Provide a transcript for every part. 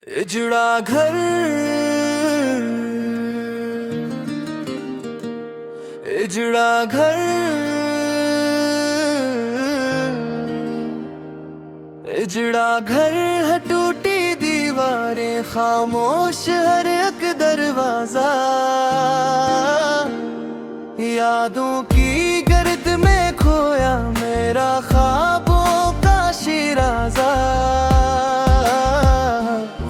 उजड़ा घर, उजड़ा घर, उजड़ा घर है, टूटी दीवारें, खामोश हर एक दरवाजा। यादों की गर्द में खोया मेरा ख्वाबों का शिराजा।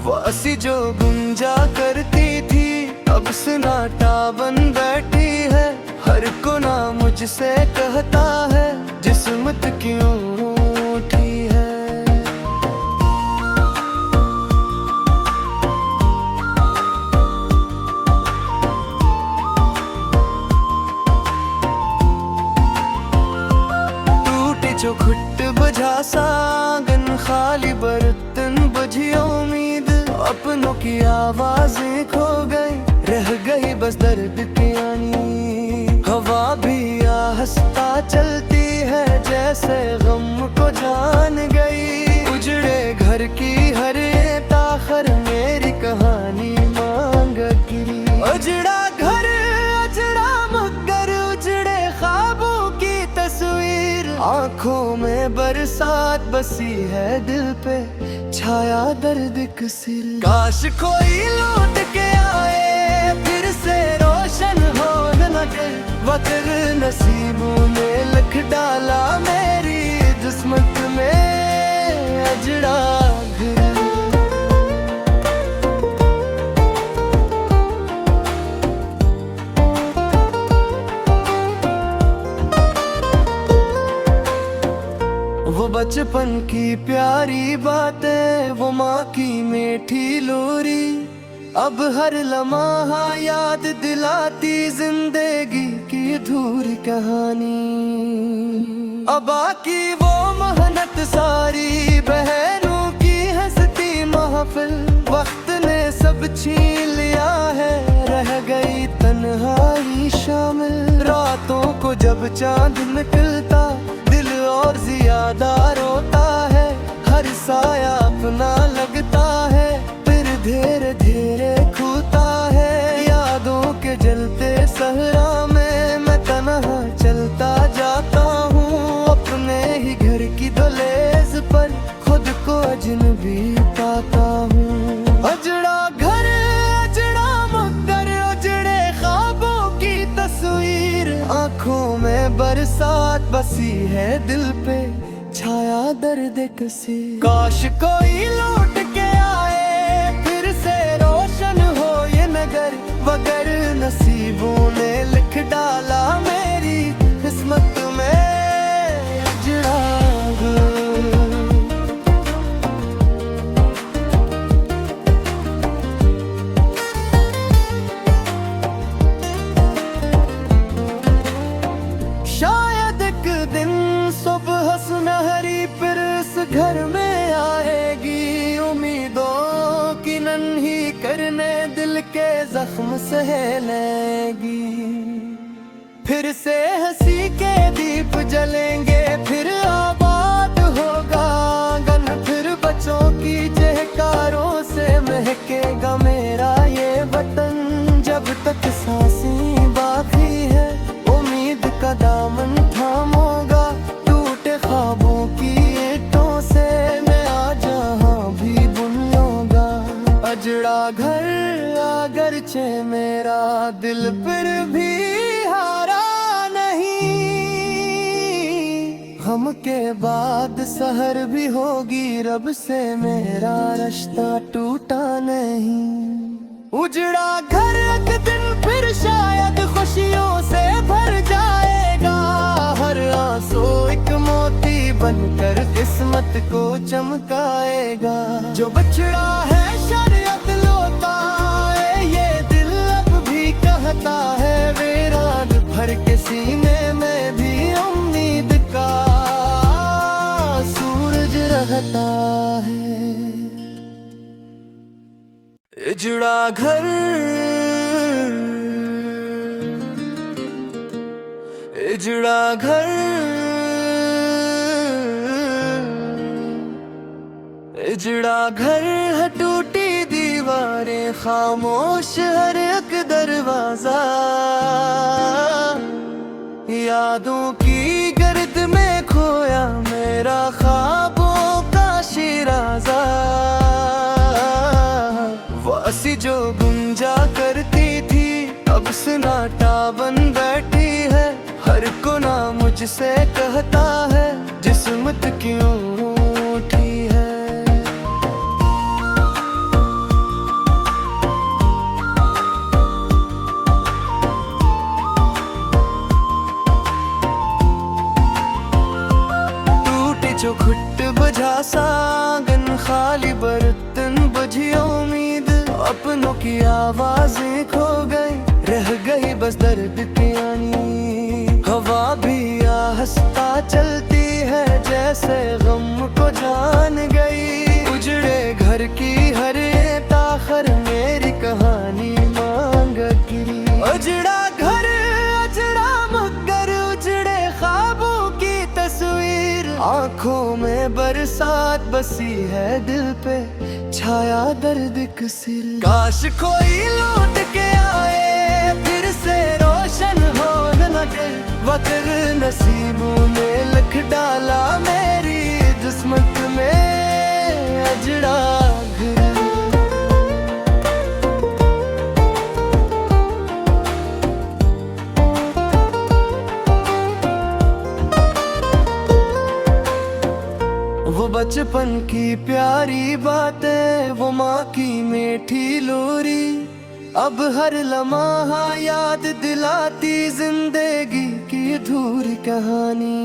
वासी जो गुंजा करती थी अब सन्नाटा बन बैठी है। हर कोना मुझसे कहता है जिस्मत क्यों उठी है। जो घुट बुझा सागन, खाली बर्तन बुझी उम्मीद। अपनों की आवाजें खो गई, रह गई बस दर्द की आनी। हवा भी आहिस्ता चलती है जैसे गम को जान गई। उजड़े घर की हर ताखर मेरी कहानी मांग गिरी। उजड़ा घर, उजड़ा मगर, उजड़े ख्वाबों की तस्वीर। आँखों में बरसात बसी है, दिल पे छाया दर्द कसीर। काश कोई लौट के आए फिर से रोशन हो लगे। वक्त नसीबों ने लिख डाला मेरी किस्मत में उजड़ा घर। वो बचपन की प्यारी बातें, वो माँ की मीठी लोरी। अब हर लम्हा याद दिलाती जिंदगी की अधूरी कहानी। अब आकी वो मेहनत सारी, बहनों की हंसती महफिल। वक्त ने सब छीन लिया है, रह गई तन्हाई शामिल। रातों को जब चांद निकलता दिल और ज्यादा रोता है। हर साया अपना लगता है, फिर धीरे धीरे खूता है। यादों के जलते सहरा में मैं तन्हा चलता जाता हूँ। अपने ही घर की दहलीज पर खुद को अजनबी पाता हूँ। उजड़ा घर, उजड़ा मगर, उजड़े ख्वाबों की तस्वीर। आँखों में बरसात बसी है, दिल पे छाया दर्द कसी। काश कोई लौट के आए फिर से रोशन हो ये नगर। वगर नसीबों ने लिख डाला मेरी किस्मत में उजड़ा घर। शायद एक दिन सुबह सुनहरी फिर इस घर में आएगी। उम्मीदों की नन्ही करने दिल के जख्म सह लेगी। फिर से हंसी के दीप जलेंगे, फिर आबाद होगा आंगन। फिर बच्चों की चहकारों से महकेगा मेरा ये वतन। जब तक सांसें बाकी है उम्मीद का दामन थामूंगा। टूटे ख्वाबों की ईंटों से मैं आ जहाँ भी बुन लूंगा। उजड़ा घर अगरचे मेरा दिल फिर भी हारा नहीं। गम के बाद सहर भी होगी, रब से मेरा रिश्ता टूटा नहीं। उजड़ा घर एक दिन फिर शायद खुशियों से भर जाएगा। हर आंसू एक मोती बनकर किस्मत को चमकाएगा। जो बछड़ा है शरीयत लौटा है, ये दिल अब भी कहता है। वीरान भर के सीने में भी उम्मीद का सूरज रहता है। उजड़ा घर, उजड़ा घर, उजड़ा घर है, टूटी खामोश हर एक दरवाजा, यादों की गर्द में खोया मेरा ख्वाबों का शिराजा। वासी जो गुंजा करती थी अब सन्नाटा बन बैठी है, हर कोना मुझसे कहता है जिस्मत क्यों उठी है। जो घुट बजा सागन खाली बर्तन बुझी उम्मीद, अपनों की आवाजें खो गई, रह गई बस दर्द की आनी। हवा भी आहिस्ता चलती है जैसे गम को जान गई, उजड़े घर की हर ताखर मेरी कहानी मांग गिरी। उजड़ा घर उजड़ा मगर उजड़े ख्वाबों की तस्वीर, आँखों में बरसात बसी है दिल पे छाया दर्द कसीर। काश कोई लौट के आए फिर से रोशन हो लगे, वक्त नसीबों ने लिख डाला मेरी किस्मत में अजड़ा घर। वो बचपन की प्यारी बातें, वो माँ की मीठी लोरी, अब हर लम्हा याद दिलाती जिंदगी की अधूरी कहानी।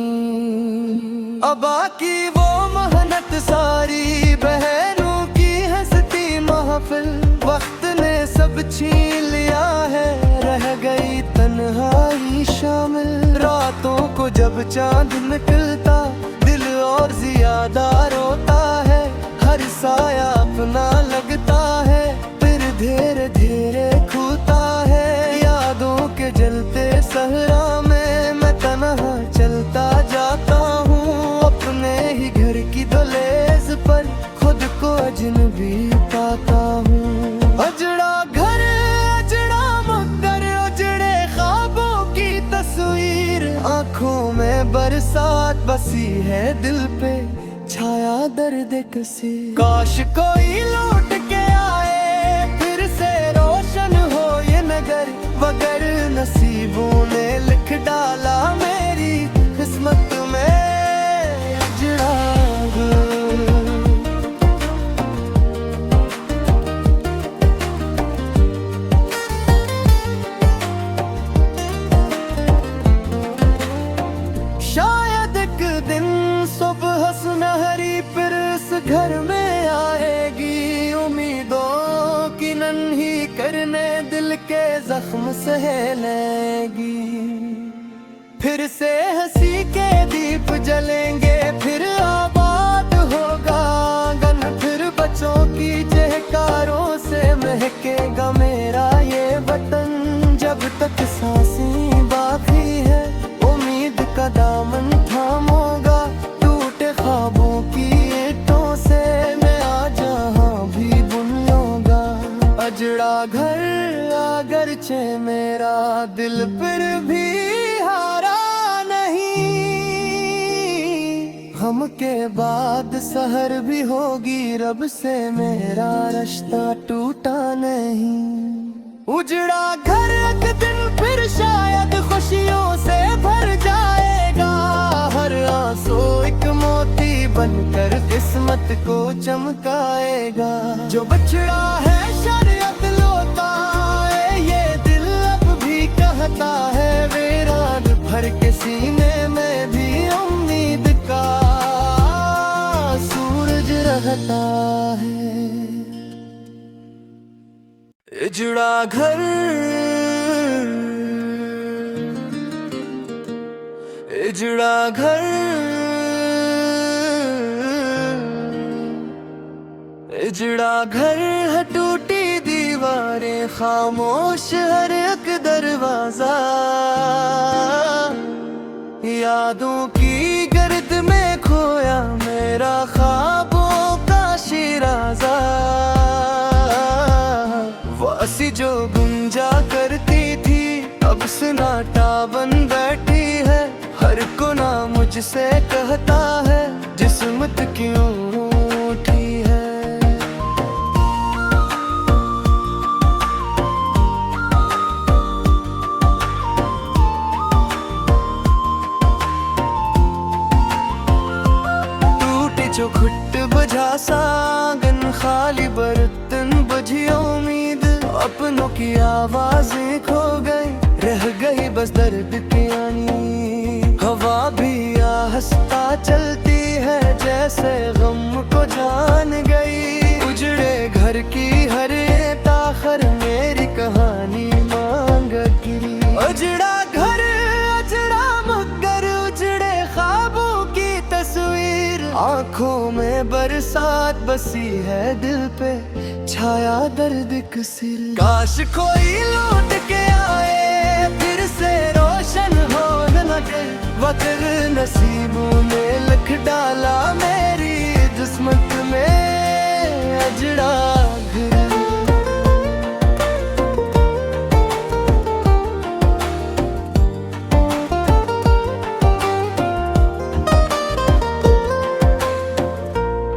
अब आकी वो मेहनत सारी बहनों की हंसती महफिल, वक्त ने सब छीन लिया है रह गई तन्हाई शामिल। रातों को जब चांद निकलता दिल और ज्यादा रोता है, हर साया अपना लगता है फिर धीरे धीरे खूता है। यादों के जलते सहरा में मैं तन्हा चलता जाता हूँ, अपने ही घर की दहलीज पर खुद को अजनबी पाता हूँ। अजड़ा घर अजड़ा मगर उजड़े ख्वाबों की तस्वीर, आँखों में बरसात बसी है दिल पे छाया दर्द कसी। काश कोई लौट के आए फिर से रोशन हो ये नगर, मगर नसीबों ने लिख डाला मेरी किस्मत में अजड़ा घर। शायद एक दिन सुबह सुनहरी फिर इस घर में आएगी, उम्मीदों की नन्ही करने दिल के जख्म सह लेगी। फिर से हंसी के दीप जलेंगे, फिर आबाद होगा आंगन, फिर बच्चों की चहकारों से महकेगा मेरा ये वतन। जब तक सांसें बाकी है उम्मीद का दामन थामूंगा, टूटे ख्वाबों की ईंटों से मैं आ जहाँ भी बुन लूंगा। अजड़ा घर अगरचे मेरा दिल फिर भी हारा नहीं, हम के बाद सहर भी होगी रब से मेरा रिश्ता टूटा नहीं। उजड़ा घर एक दिन फिर शायद खुशियों से भर जाएगा, हर आंसू एक मोती बनकर किस्मत को चमकाएगा। जो बछड़ा है शरीयत लोता है ये दिल अब भी कहता है, वीरान भर के सीने में भी उम्मीद का सूरज रहता है। उजड़ा घर उजड़ा घर उजड़ा घर है टूटी दीवारें, खामोश हर एक दरवाजा, यादों की गर्द में खोया मेरा ख्वाबों का शिराजा। असी जो गुंजा करती थी अब सन्नाटा बन बैठी है। हर कोना मुझसे कहता है जिस्मत क्यों उठी है। टूटे जो घुट बजा सागन खाली बर्तन बजी उम्मीद। अपनों की आवाजें खो गई रह गई बस दर्द की आनी। हवा भी आहिस्ता चलती है जैसे गम को जान गई। उजड़े घर की हर ताखर मेरी कहानी मांग गिरी। उजड़ा घर उजड़ा मगर उजड़े ख्वाबों की तस्वीर। आंखों में बरसात बसी है दिल पे छाया दर्द कसीर। काश कोई लौट के आए फिर से रोशन हो लगे। वक्त नसीबों ने लिख डाला मेरी किस्मत में अजड़ा घर।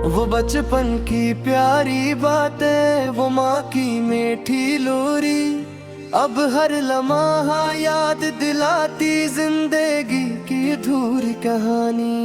वो बचपन की प्यारी बातें वो माँ की मीठी लोरी। अब हर लम्हा याद दिलाती जिंदगी की अधूरी कहानी।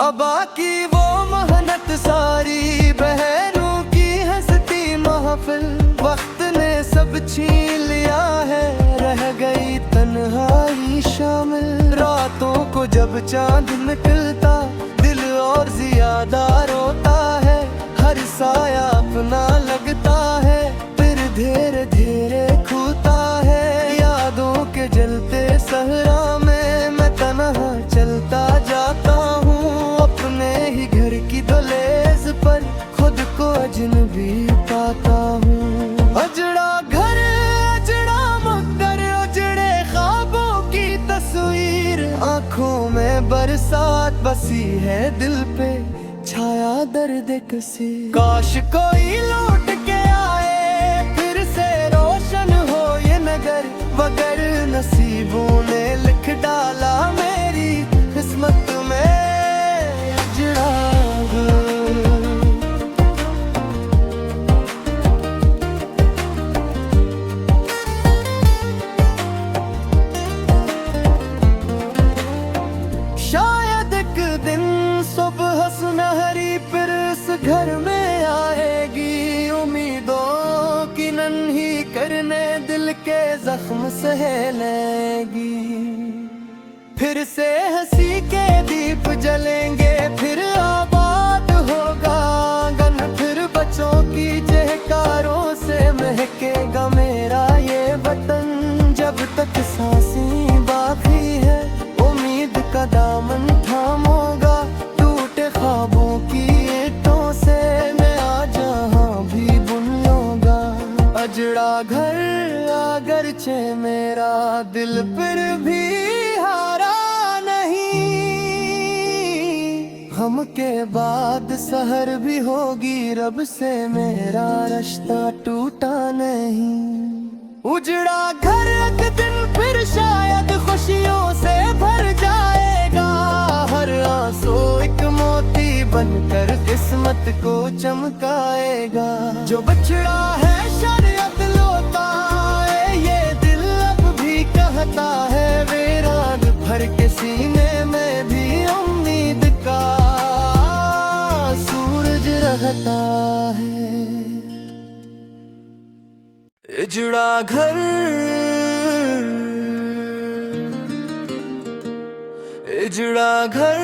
अब आकी वो मेहनत सारी बहनों की हंसती महफिल। वक्त ने सब छीन लिया है रह गई तन्हाई शामिल। रातों को जब चांद निकलता दिल और ज्यादा रोता है। हर साया अपना लगता है फिर धीरे धीरे खूता है। यादों के जलते सहरा में मैं तन्हा चलता जाता हूँ। अपने ही घर की दहलीज पर खुद को अजनबी पाता हूँ। अजड़ा घर अजड़ा मगर उजड़े ख्वाबों की तस्वीर। आंखों में बरसात बसी है दिल पे छाया दर्द कसी। काश कोई लौट के आए फिर से रोशन हो ये नगर। मगर नसीबों ने लिख डाला मेरी किस्मत में अजड़ा घर। शायद एक दिन सुबह सुनहरी फिर इस घर में आएगी। उम्मीदों की नन्ही करने दिल के जख्म सह लेगी। फिर से हंसी के दीप जलेंगे फिर आबाद होगा आंगन। फिर बच्चों की चहकारों से महकेगा मेरा ये वतन। जब तक सांसें बाकी है उम्मीद का दामन थामूंगा। टूटे ख्वाबों की ईंटों से मैं आज जहाँ भी बुन लूंगा। अजड़ा घर अगरचे मेरा दिल फिर भी हारा नहीं। हम के बाद सहर भी होगी रब से मेरा रिश्ता टूटा नहीं। उजड़ा घर एक दिन फिर शायद खुशियों से भर जाएगा। हर आंसू एक मोती बनकर किस्मत को चमकाएगा। जो बछड़ा है शरीयत लोता है ये दिल अब भी कहता है। वीरान भर के सीने में भी उम्मीद का सूरज रहता है। उजड़ा घर उजड़ा घर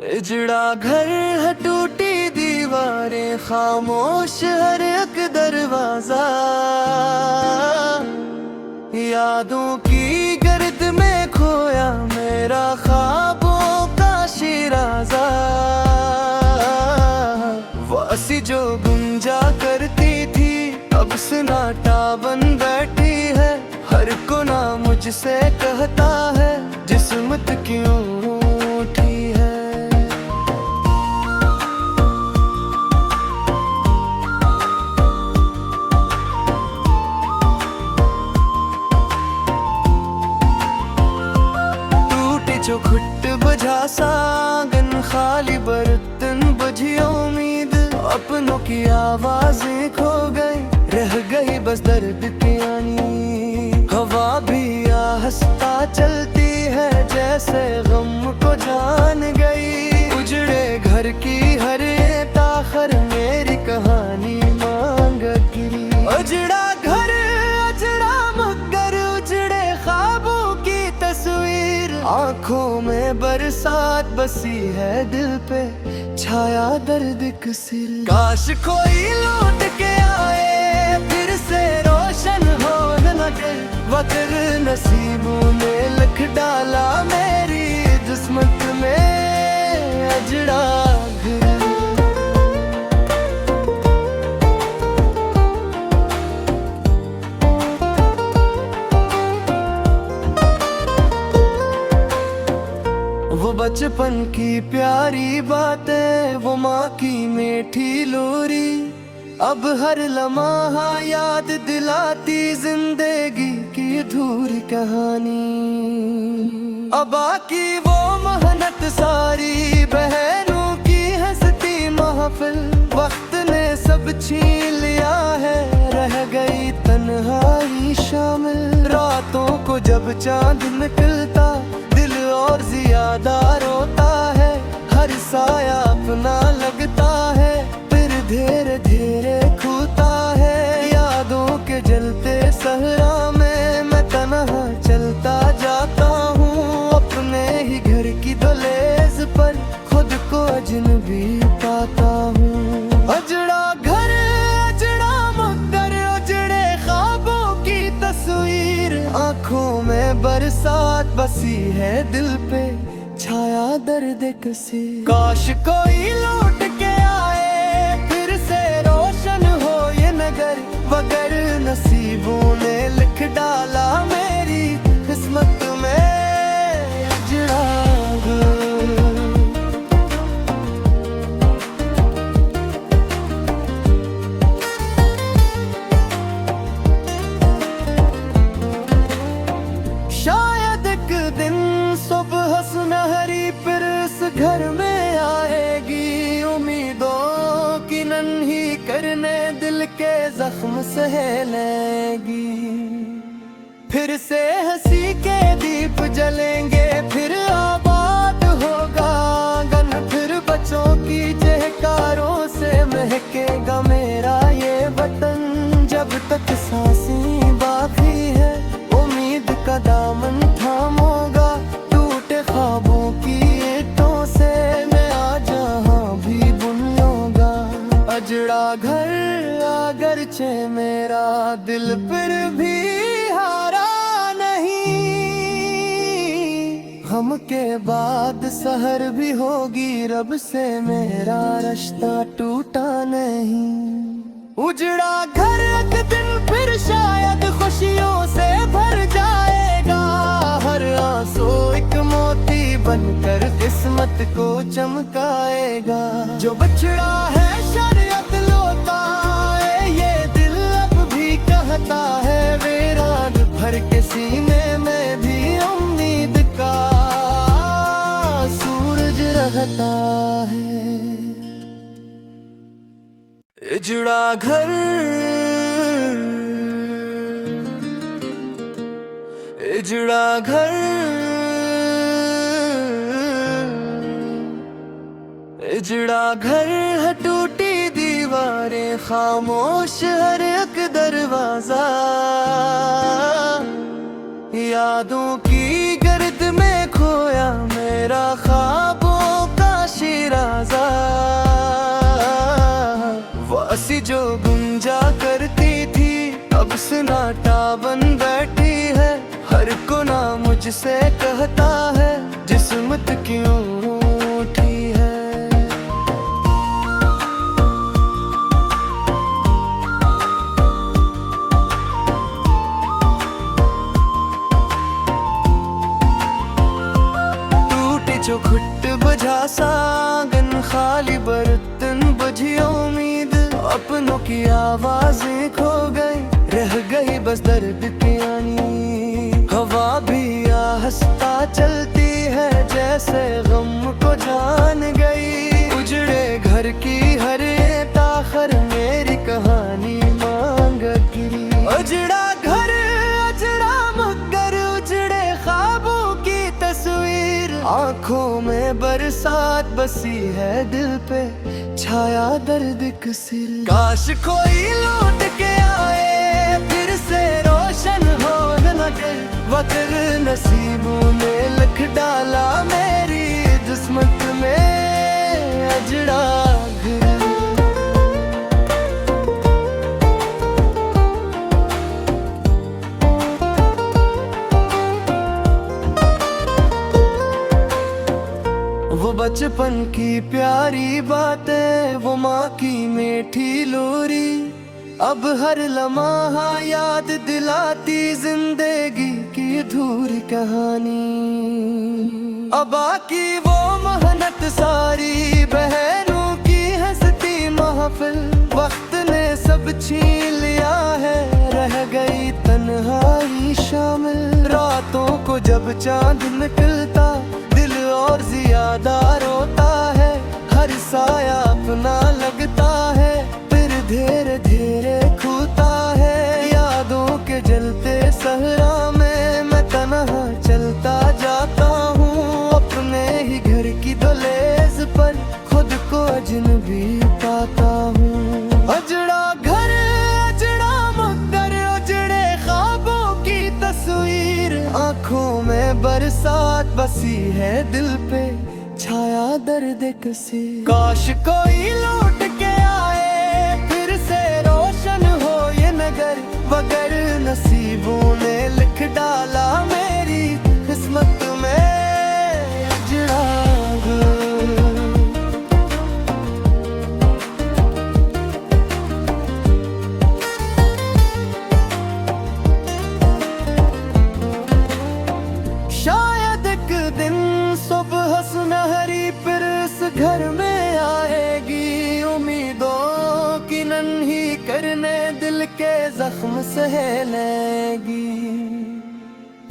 उजड़ा घर है टूटी दीवारें खामोश हर एक दरवाजा। यादों की गर्द में खोया मेरा ख्वाबों का शिराजा। वासी जो गुंजा करती थी अब सन्नाटा बन बैठी है। हर कोना मुझसे कहता है जिस्मत क्यों उठी है। अपनों की आवाजें खो गई, रह गई बस दर्द की आनी। हवा भी आहिस्ता चलती है जैसे गम को जान गई। उजड़े घर की हर एक आखिर मेरी कहानी मांग गिरी। उजड़ा घर उजड़ा मगर उजड़े ख्वाबों की तस्वीर। आंखों में बरसात बसी है, दिल पे छाया दर्द कसीर। काश कोई लौट के आए फिर से रोशन हो लगे। वक्त नसीबों ने लिख डाला मेरी किस्मत में अजड़ा घर। वो बचपन की प्यारी बातें, वो माँ की मीठी लोरी, अब हर लम्हा याद दिलाती जिंदगी की अधूरी कहानी। अब आकी वो मेहनत सारी, बहनों की हंसती महफिल। वक्त ने सब छीन लिया है, रह गई तन्हाई शामिल। रातों को जब चांद निकलता दिल और ज्यादा रोता है। हर साया अपना लगता है, फिर धीरे धीरे खूता है। यादों के जलते सहरा में मैं तन्हा चलता जाता हूँ। अपने ही घर की दहलीज पर खुद को अजनबी पाता हूँ। अजड़ा घर अजड़ा मगर उजड़े ख्वाबों की तस्वीर। आंखों में बरसात बसी है, दिल पे छाया दर्द कसी। काश कोई लौट के आए फिर से रोशन हो ये नगर। वगर नसीबों ने लिख डाला मेरी किस्मत में अजड़ा घर। शायद एक दिन सुबह सुनहरी फिर इस घर में आएगी। उम्मीदों की नन्ही करने दिल के जख्म सह लेगी। फिर से हंसी के दीप जलेंगे, फिर आबाद होगा आंगन। फिर बच्चों की चहकारों से महकेगा मेरा ये वतन। जब तक सांसें बाकी है उम्मीद का दामन थामोगा। टूटे ख्वाबों की ईंटों से मैं आ जहाँ भी बुन लूंगा। अजड़ा घर अगरचे मेरा दिल फिर भी हारा नहीं। हम के बाद सहर भी होगी, रब से मेरा रिश्ता टूटा नहीं। उजड़ा घर एक दिन फिर शायद खुशियों से भर जाएगा। हर आंसू एक मोती बनकर किस्मत को चमकाएगा। जो बछड़ा है शरीयत लौटा है, ये दिल अब भी कहता है। वीरान भर के सीने में भी उम्मीद का सूरज रहता है। उजड़ा घर उजड़ा घर उजड़ा घर है, टूटी दीवारें खामोश हर एक दरवाजा। यादों की गर्द में खोया मेरा ख्वाबों का शिराजा। वासी जो गुंजा करती थी अब सन्नाटा बन बैठी है। हर कोना मुझसे कहता है जिस्मत क्यों उठी है। जो घुट बुझा सागन खाली बर्तन बुझी उम्मीद। अपनों की आवाजें खो गई, रह गई बस दर्द की आनी। हवा भी आहिस्ता चलती है जैसे गम को जान गई। उजड़े घर की हर एक आखिर बसी है दिल पे, छाया दर्द किसिल। काश कोई लौट के आए फिर से रोशन हो नगर, वक्त नसीबों ने लिख डाला मेरी किस्मत में अजड़ा घर। वो बचपन की प्यारी बातें, वो माँ की मीठी लोरी, अब हर लम्हा याद दिलाती जिंदगी की अधूरी कहानी। अब आकी वो मेहनत सारी, बहनों की हंसती महफिल, वक्त ने सब छीन लिया है, रह गई तन्हाई शामिल। रातों को जब चांद निकलता दिल और ज्यादा रोता है, हर साया अपना लगता है, फिर धीरे धीरे खूता है। यादों के जलते सहरा में मैं तन्हा चलता जाता हूँ, अपने ही घर की दहलीज पर खुद को अजनबी पाता हूँ। अजड़ा घर अजड़ा मगर, उजड़े ख्वाबों की तस्वीर, आँखों में बरसात बसी है दिल पे, छाया दर्द किसी। काश कोई लौट के आए फिर से रोशन हो ये नगर, वगर नसीबों ने लिख डाला मेरी किस्मत में अजड़ा घर। शायद एक दिन सुबह सुनहरी फिर इस घर में आएगी, उम्मीदों की नन्ही करने दिल के जख्म सह लेगी।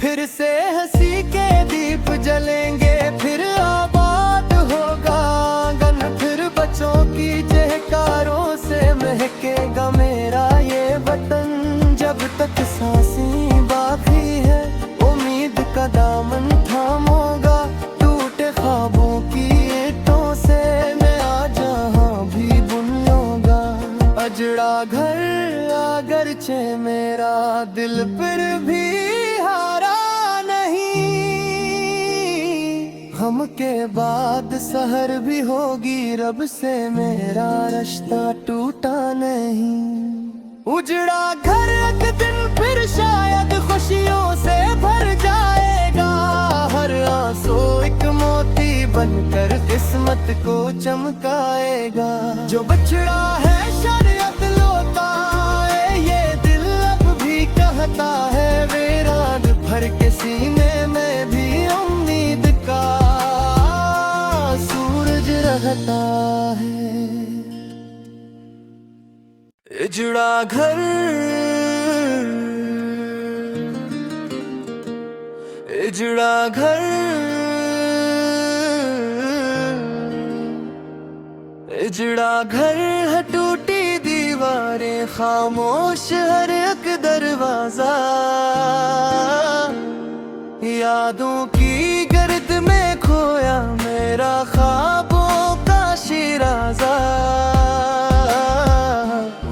फिर से हंसी के दीप जलेंगे, फिर आबाद होगा आंगन, फिर बच्चों की चहकारों से महकेगा मेरा ये वतन। जब तक सांसें बाकी है उम्मीद का दामन थामूंगा, टूटे ख्वाबों की ईंटों से मैं आ जहाँ भी बुन लूंगा। अजड़ा घर अगरचे मेरा दिल फिर भी हारा नहीं, हम के बाद सहर भी होगी, रब से मेरा रिश्ता टूटा नहीं। उजड़ा घर एक दिन फिर शायद खुशियों से भर जाएगा, हर आंसू एक मोती बनकर किस्मत को चमकाएगा। जो बछड़ा है शरीयत लोता है, ये दिल अब भी कहता है, वीरान भर के सीने में भी उम्मीद का सूरज रहता है। इजड़ा घर इजड़ा घर इजड़ा घर है, टूटी दीवारें खामोश हर एक दरवाजा, यादों की गर्द में खोया मेरा ख्वाबों का शिराजा।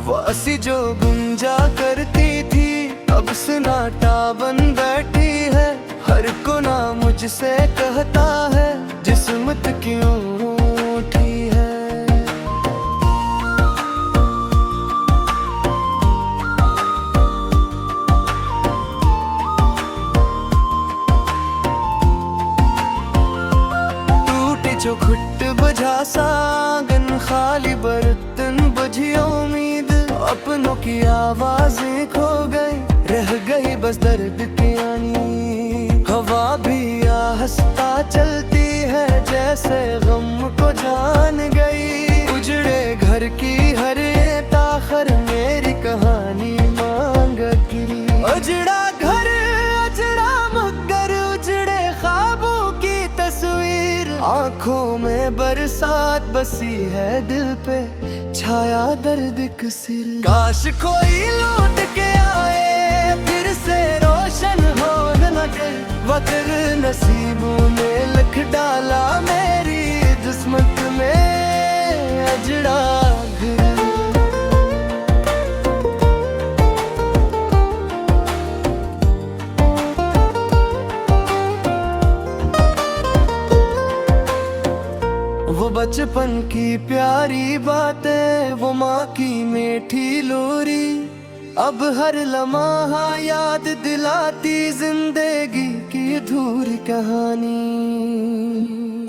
वासी जो गुंजा करती थी अब सन्नाटा बन बैठी है, हर कोना मुझसे कहता है जिस्मत क्यों उठी है। जो घुट बुझा सागन खाली बर्तन बुझी उम्मीद, अपनों की आवाजें खो गई, रह गई बस दर्द की आनी। हवा भी आहिस्ता चलती है जैसे गम को जान गई, उजड़े घर की हर ताखर मेरी कहानी मांग गिरी। उजड़ा घर अजड़ा मगर, उजड़े ख्वाबों की तस्वीर, आँखों में बरसात बसी है दिल पे, छाया दर्द किसिल। काश कोई लौट के आए फिर से रोशन हो नगर, वक्त नसीबों ने लिख डाला मेरी किस्मत में अजड़ा घर। वो बचपन की प्यारी बातें, वो माँ की मीठी लोरी, अब हर लम्हा याद दिलाती जिंदगी की अधूरी कहानी।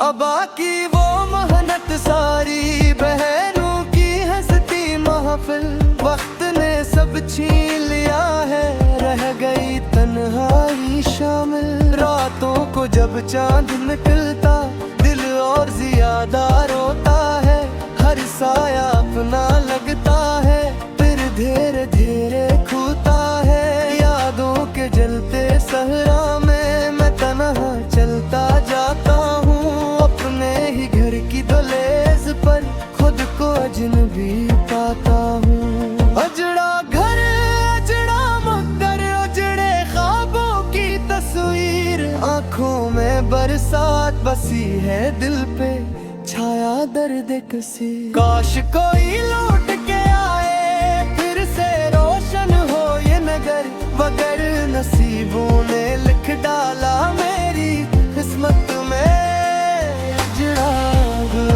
अब आकी वो मेहनत सारी, बहनों की हंसती महफिल, वक्त ने सब छीन लिया है, रह गई तन्हाई शामिल। रातों को जब चांद निकलता, दिल और ज्यादा रोता है, हर साया अपना लगता है, फिर धीरे धीरे खूता है। यादों के जलते सहरा में मैं तन्हा चलता जाता हूँ, अपने ही घर की दहलीज पर खुद को अजनबी पाता हूँ। अजड़ा घर अजड़ा मगर, उजड़े ख्वाबों की तस्वीर, आँखों में बरसात बसी है, दिल पे छाया दर्द कसी। काश कोई लौट के आए, फिर से रोशन हो ये नगर, मगर नसीबों ने लिख डाला मेरी किस्मत में अजड़ा घर।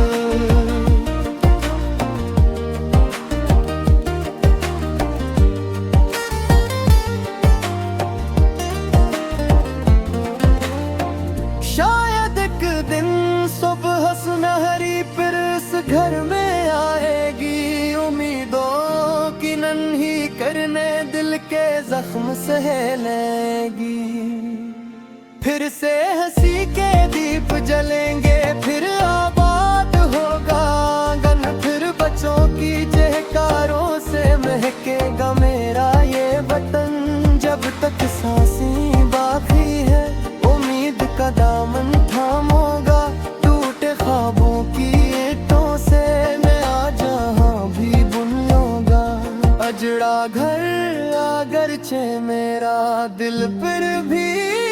शायद एक दिन सुबह सुनहरी फिर इस घर में आएगी, उम्मीदों की नन्ही करने दिल के जख्म सह लेगी। फिर से हंसी के दीप जलेंगे, फिर आबाद होगा आंगन, फिर बच्चों की चहकारों से महकेगा मेरा ये वतन। जब तक सांसें बाकी है, उम्मीद का दामन थामूंगा, टूटे ख्वाबों की ईंटों से मैं आ जहाँ भी बुन लूंगा। अजड़ा घर अगरचे मेरा दिल फिर भी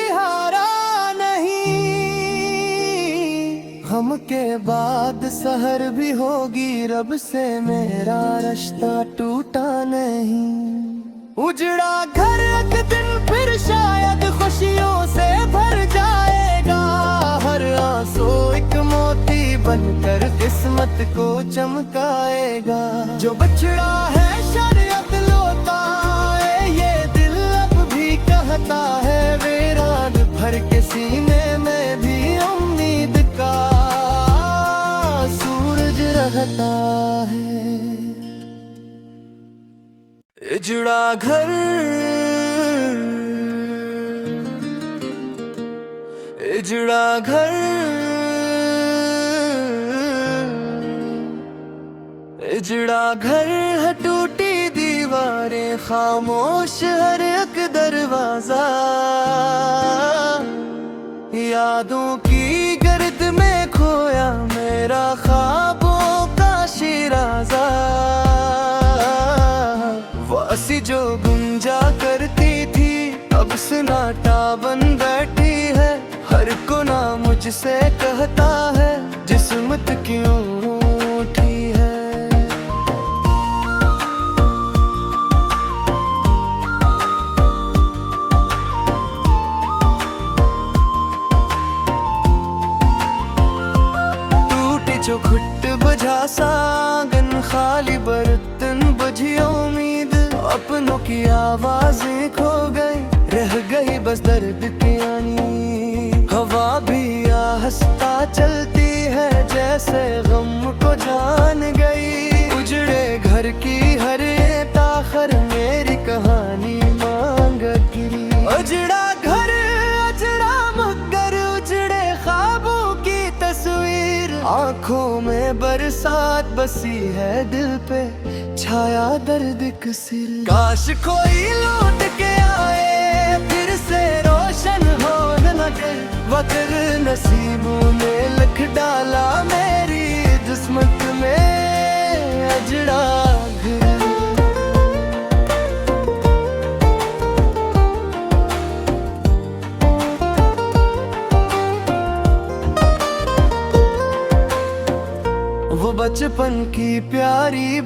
हारा नहीं, हम के बाद सहर भी होगी, रब से मेरा रिश्ता टूटा नहीं। उजड़ा घर एक दिन फिर शायद खुशियों से भर जाएगा, हर आंसू एक मोती बनकर किस्मत को चमकाएगा। जो बछड़ा है शरीयत लोता है, ये दिल अब भी कहता है, वीरान भर के सीने में भी उम्मीद का सूरज रहता है। इजड़ा घर इजड़ा घर इजड़ा घर है, टूटी दीवारें खामोश हर एक दरवाजा, यादों की गर्द में खोया मेरा ख्वाबों का शिराजा। वासी जो गुंजा करती थी, अब सन्नाटा बन बैठी है, हर कोना मुझसे कहता है जिस्मत क्यों उठी है। टूटी जो घुट बुझा सागन, खाली बर्तन बुझी उम्मीद, अपनों की आवाजें खो गई, रह गई बस दर्द की आनी। हवा भी आहिस्ता चलती है, जैसे गम को जान गई, उजड़े घर की हर ताखर मेरी कहानी मांग गिरी। अजड़ा घर अजड़ा मगर, उजड़े ख्वाबों की तस्वीर, आंखों में बरसात बसी है, दिल पे छाया दर्द कसीर। काश कोई लौट के आए, फिर से रोशन हो नगर, वक्त नसीबों ने लिख डाला मेरी किस्मत में अजड़ा घर। वो बचपन की प्यारी